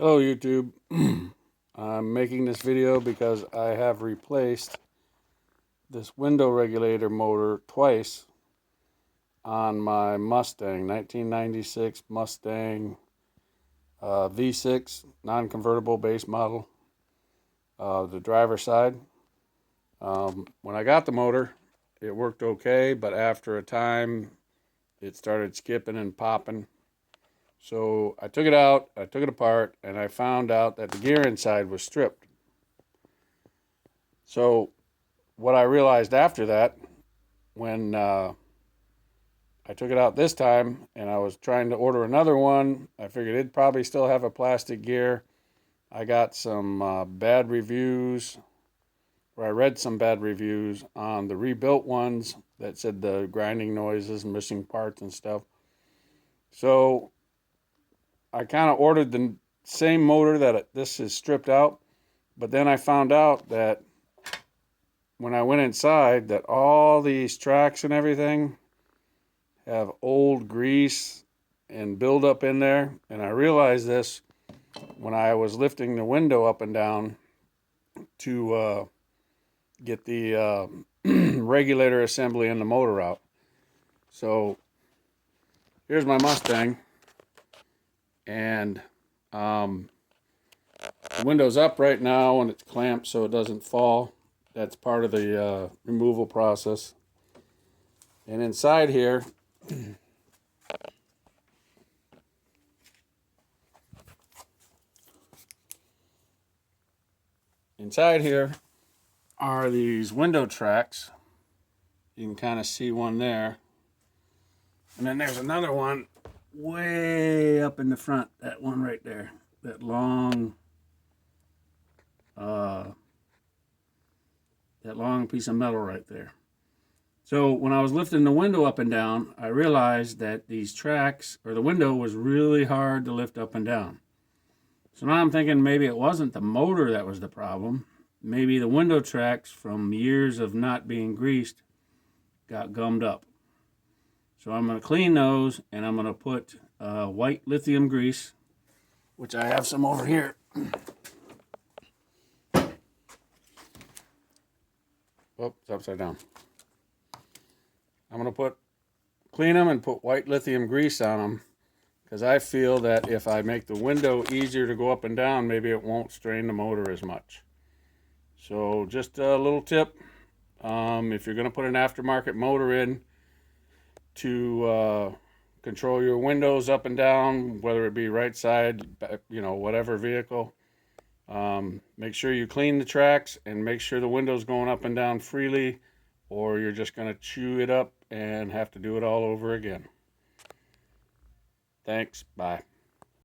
Hello YouTube. I'm making this video because I have replaced this window regulator motor twice on my Mustang, 1996 Mustang V6 non-convertible base model, the driver's side. When I got the motor, it worked okay, but after a time it started skipping and popping. So I took it out, I took it apart, and I found out that the gear inside was stripped. So what I realized after that, when I took it out this time and I was trying to order another one, I figured it'd probably still have a plastic gear. I got some bad reviews, or I read some bad reviews on the rebuilt ones that said the grinding noises, missing parts and stuff. So I kind of ordered the same motor that this is stripped out, but then I found out that when I went inside that all these tracks and everything have old grease and buildup in there. And I realized this when I was lifting the window up and down to get the regulator assembly and the motor out. So here's my Mustang, and the window's up right now and it's clamped so it doesn't fall. That's part of the removal process. And inside here, are these window tracks. You can kind of see one there. And then there's another one way up in the front, that one right there. That long piece of metal right there. So when I was lifting the window up and down, I realized that these tracks, or the window, was really hard to lift up and down. So now I'm thinking maybe it wasn't the motor that was the problem. Maybe the window tracks from years of not being greased got gummed up. So I'm going to clean those, and I'm going to put white lithium grease, which I have some over here. Oh, it's upside down. I'm going to clean them and put white lithium grease on them, because I feel that if I make the window easier to go up and down, maybe it won't strain the motor as much. So just a little tip, if you're going to put an aftermarket motor in to control your windows up and down, whether it be right side, whatever vehicle, make sure you clean the tracks and make sure the window's going up and down freely, or you're just going to chew it up and have to do it all over again. Thanks. Bye.